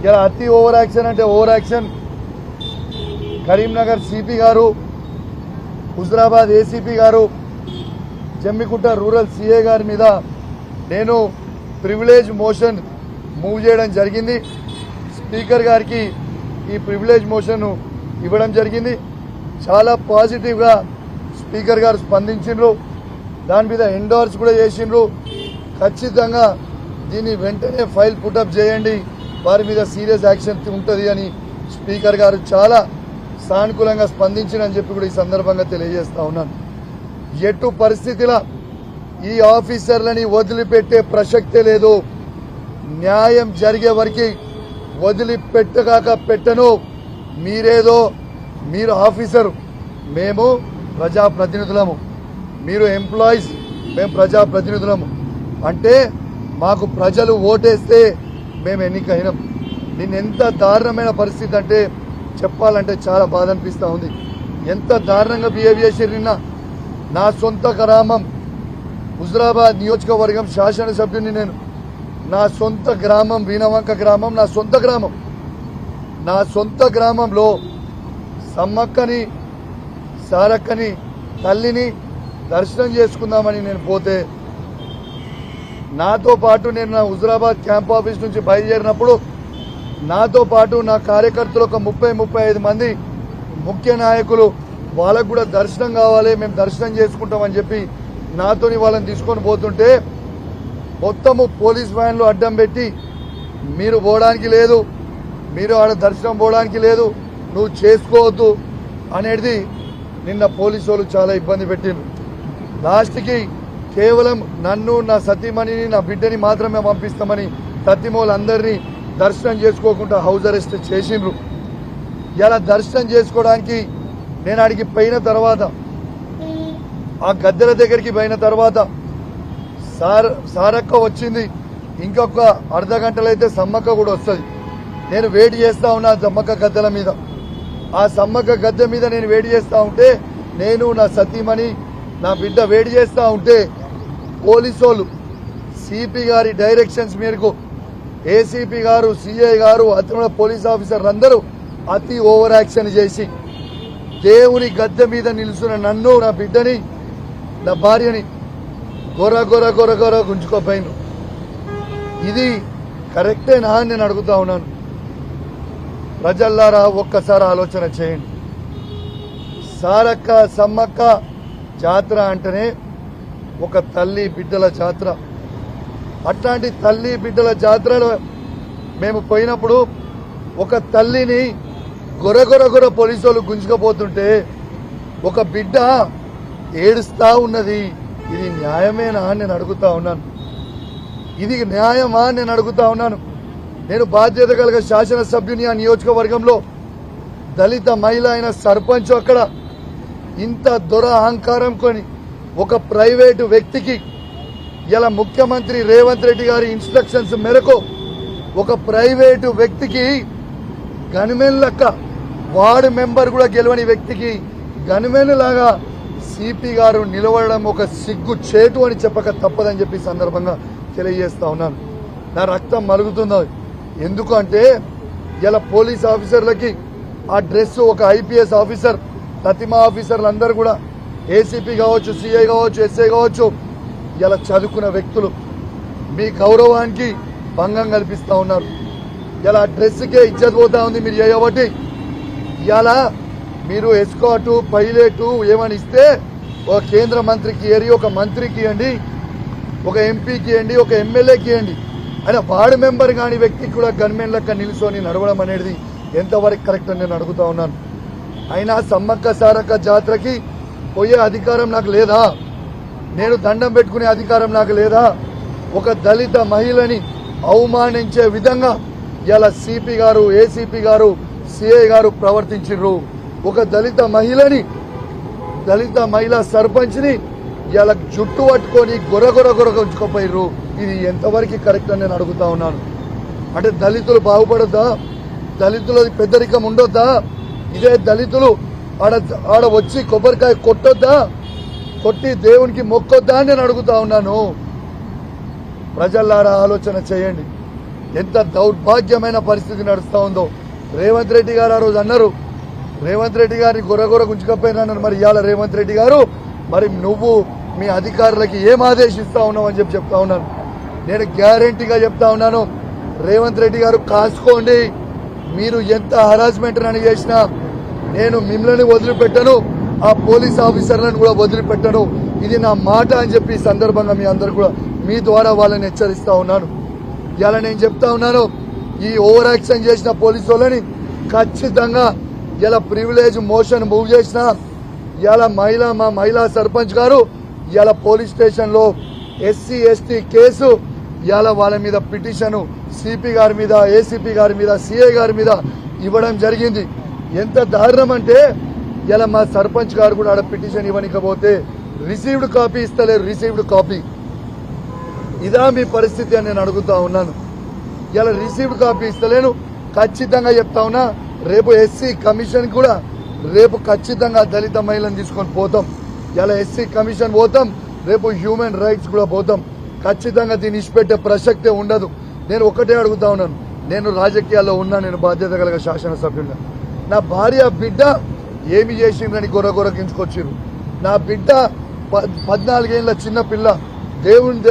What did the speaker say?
ఇలా అతి over action అంటే ఓవర్ యాక్షన్. కరీంనగర్ సిపి గారు, హుజరాబాద్ ఏసీపీ గారు, జమ్మికుంట రూరల్ సిఏ గారి మీద నేను ప్రివిలేజ్ మోషన్ మూవ్ చేయడం జరిగింది. స్పీకర్ గారికి ఈ ప్రివిలేజ్ మోషన్ ఇవ్వడం జరిగింది. చాలా పాజిటివ్గా స్పీకర్ గారు స్పందించిండ్రు, దాని మీద ఎండోర్స్ కూడా చేసిండ్రు. ఖచ్చితంగా దీన్ని వెంటనే ఫైల్ పుటప్ చేయండి, వారి మీద సీరియస్ యాక్షన్ ఉంటుంది అని స్పీకర్ గారు చాలా సానుకూలంగా స్పందించినని చెప్పి కూడా ఈ సందర్భంగా తెలియజేస్తా ఉన్నాను. ఎటు పరిస్థితిలో ఈ ఆఫీసర్లని వదిలిపెట్టే ప్రసక్తే లేదు. న్యాయం జరిగే వరకు వదిలిపెట్టగాక పెట్టను. మీరేదో మీరు ఆఫీసర్, మేము ప్రజాప్రతినిధులము, మీరు ఎంప్లాయీస్, మేము ప్రజాప్రతినిధులము. అంటే మాకు ప్రజలు ఓటేస్తే మేము ఎన్నికైనాం. ఎంత దారుణమైన పరిస్థితి అంటే చెప్పాలంటే చాలా బాధ అనిపిస్తూ ఉంది. ఎంత దారుణంగా బిహేవ్ చేశారు. నిన్న నా సొంత గ్రామం హుజరాబాద్ నియోజకవర్గం శాసనసభ్యుని నేను. నా సొంత గ్రామం వీణవంక గ్రామం, నా సొంత గ్రామంలో సమ్మక్కని సారక్కని తల్లిని దర్శనం చేసుకుందామని నేను పోతే, నాతో పాటు నేను నా హుజరాబాద్ క్యాంప్ ఆఫీస్ నుంచి బయలుదేరినప్పుడు నాతో పాటు నా కార్యకర్తలు ఒక 30-35 మంది ముఖ్య నాయకులు, వాళ్ళకు కూడా దర్శనం కావాలి, మేము దర్శనం చేసుకుంటామని చెప్పి నాతోని వాళ్ళని తీసుకొని పోతుంటే మొత్తము పోలీస్ వ్యాన్లు అడ్డం పెట్టి, మీరు పోవడానికి లేదు, మీరు ఆడ దర్శనం పోవడానికి లేదు, నువ్వు చేసుకోవద్దు అనేది నిన్న పోలీసు వాళ్ళు చాలా ఇబ్బంది పెట్టిండ్రు. లాస్ట్కి కేవలం నన్ను, నా సతీమణిని, నా బిడ్డని మాత్రమే పంపిస్తామని సతీమూలందరినీ దర్శనం చేసుకోకుండా హౌస్ అరెస్ట్ చేసిండ్రు. ఇలా దర్శనం చేసుకోవడానికి నేను అడిగి పోయిన తర్వాత, ఆ గద్దెల దగ్గరికి పోయిన తర్వాత సారక్క వచ్చింది. ఇంకొక అర్ధ గంటలైతే సమ్మక్క కూడా వస్తుంది. నేను వెయిట్ చేస్తా ఉన్నా సమ్మక్క గద్దెల మీద. ఆ సమ్మక్క గద్దె మీద నేను వెయిట్ చేస్తా ఉంటే, నేను నా సతీమణి నా బిడ్డ వెయిట్ చేస్తా ఉంటే, పోలీసు వాళ్ళు సిపి గారి డైరెక్షన్స్ మేరకు ఏసీపీ గారు, సిఐ గారు, అతను పోలీస్ ఆఫీసర్లు అందరూ అతి ఓవర్ యాక్షన్ చేసి దేవుని గద్దె మీద నిలుస్తున్న నన్ను, నా బిడ్డని, నా భార్యని గొర్ర గుంజుకోపోయిను. ఇది కరెక్టేనా అని నేను అడుగుతా ఉన్నాను. ప్రజల్లారా ఒక్కసారి ఆలోచన చేయండి. సారక్క సమ్మక్క జాతర అంటేనే ఒక తల్లి బిడ్డల జాతర. అట్లాంటి తల్లి బిడ్డల జాతరలో మేము పోయినప్పుడు ఒక తల్లిని గొర్ర పోలీసు వాళ్ళు గుంజుకపోతుంటే ఒక బిడ్డ ఏడుస్తా ఉన్నది. ఇది న్యాయమేనా అని నేను అడుగుతా ఉన్నాను. ఇది న్యాయమా అని నేను అడుగుతా ఉన్నాను. నేను బాధ్యత కలిగ శాసనసభ్యుని ఆ నియోజకవర్గంలో దళిత మహిళ అయిన సర్పంచ్ అక్కడ ఇంత అహంకారం కొని ఒక ప్రైవేటు వ్యక్తికి, ఇలా ముఖ్యమంత్రి రేవంత్ రెడ్డి గారి ఇన్స్ట్రక్షన్స్ మేరకు ఒక ప్రైవేటు వ్యక్తికి గన్మెన్ లెక్క, వార్డు మెంబర్ కూడా గెలవని వ్యక్తికి గన్మెన్ లాగా సిపి గారు నిలవడం ఒక సిగ్గు చేటు అని చెప్పక తప్పదని చెప్పి సందర్భంగా తెలియజేస్తా ఉన్నాను. నా రక్తం మరుగుతుంది. ఎందుకు అంటే ఇలా పోలీస్ ఆఫీసర్లకి ఆ డ్రెస్ ఒక ఐపీఎస్ ఆఫీసర్, ప్రతిమా ఆఫీసర్లు అందరూ కూడా ఏసీపీ కావచ్చు, సిఐ కావచ్చు, ఎస్ఐ కావచ్చు, ఇలా చదువుకున్న వ్యక్తులు మీ గౌరవానికి భంగం కల్పిస్తూ ఉన్నారు. ఇలా డ్రెస్కే ఇజ్జత్ పోతా ఉంది మీరు చేయబట్టి. ఇలా మీరు ఎస్కాటు పైలట్ ఏమని ఇస్తే ఒక కేంద్ర మంత్రికి ఇయ్యండి, ఒక మంత్రికి ఇవ్వండి, ఒక ఎంపీకి ఇవ్వండి, ఒక ఎమ్మెల్యేకి ఇవ్వండి. అయినా వార్డు మెంబర్ కాని వ్యక్తికి కూడా గన్మెన్ లెక్క నిలుసొని నడవడం అనేది ఎంతవరకు కరెక్ట్ అని నేను అడుగుతా ఉన్నాను. అయినా సమ్మక్క సారక్క జాతరకి పోయే అధికారం నాకు లేదా? నేను దండం పెట్టుకునే అధికారం నాకు లేదా? ఒక దళిత మహిళని అవమానించే విధంగా ఇలా సిపి గారు, ఏసీపీ గారు, సిఐ గారు ప్రవర్తించారు. ఒక దళిత మహిళా సర్పంచ్ని ఇలా జుట్టు పట్టుకొని గొర్ర ఉంచుకోపోయారు. ఇది ఎంతవరకు కరెక్ట్ అని నేను అడుగుతా ఉన్నాను. అంటే దళితులు బాగుపడొద్దా? దళితులది పెద్దరికం ఉండొద్దా? ఇదే దళితులు ఆడ వచ్చి కొబ్బరికాయ కొట్టొద్దా? కొట్టి దేవునికి మొక్కొద్దా అని నేను అడుగుతా ఉన్నాను. ప్రజల్లారా ఆలోచన చేయండి. ఎంత దౌర్భాగ్యమైన పరిస్థితి నడుస్తా ఉందో. రేవంత్ రెడ్డి గారు ఆ రోజు అన్నారు, రేవంత్ రెడ్డి గారిని గొర్రె గుంజుకపోయినా మరి ఇవాళ రేవంత్ రెడ్డి గారు మరి నువ్వు మీ అధికారులకి ఏం ఆదేశిస్తా ఉన్నావు అని చెప్తా ఉన్నాను. నేను గ్యారంటీగా చెప్తా ఉన్నాను, రేవంత్ రెడ్డి గారు కాసుకోండి. మీరు ఎంత హరాస్మెంట్ అని చేసినా నేను మిమ్మల్ని వదిలిపెట్టను, ఆ పోలీస్ ఆఫీసర్లను కూడా వదిలిపెట్టను. ఇది నా మాట అని చెప్పి ఈ సందర్భంగా మీ అందరు కూడా మీ ద్వారా వాళ్ళని హెచ్చరిస్తా ఉన్నాను. ఇలా నేను చెప్తా ఉన్నాను, ఈ ఓవర్ యాక్షన్ చేసిన పోలీసు వాళ్ళని ఖచ్చితంగా ఇలా ప్రివిలేజ్ మోషన్ మూవ్ చేసిన ఇలా మా మహిళా సర్పంచ్ గారు ఇలా పోలీస్ స్టేషన్ లో ఎస్సీ ఎస్టీ కేసు ఇలా వాళ్ళ మీద పిటిషన్ సిపి గారి మీద, ఏసీపీ గారి మీద, సిఐ గారి మీద ఇవ్వడం జరిగింది. ఎంత దారుణం అంటే ఇలా మా సర్పంచ్ గారు కూడా ఆడ పిటిషన్ ఇవ్వనికపోతే రిసీవ్డ్ కాపీ ఇస్తలేరు. రిసీవ్డ్ కాపీ ఇదా మీ పరిస్థితి అని నేను అడుగుతా ఉన్నాను. ఇలా రిసీవ్డ్ కాపీ ఇస్తలేను. ఖచ్చితంగా చెప్తా ఉన్నా, రేపు ఎస్సీ కమిషన్ కూడా రేపు ఖచ్చితంగా దళిత మహిళను తీసుకొని పోతాం. ఇలా ఎస్సీ కమిషన్ పోతాం, రేపు హ్యూమన్ రైట్స్ కూడా పోతాం. ఖచ్చితంగా దీన్ని ఇచ్చిపెట్టే ప్రసక్తే ఉండదు. నేను ఒకటే అడుగుతా ఉన్నాను, నేను రాజకీయాల్లో ఉన్నా, నేను బాధ్యత కలిగిన శాసనసభ్యుడిగా. నా భార్య బిడ్డ ఏమి చేసిండ్రని గొర్రె గించుకొచ్చిర్రు. నా బిడ్డ 14 ఏళ్ల చిన్న పిల్ల దేవుని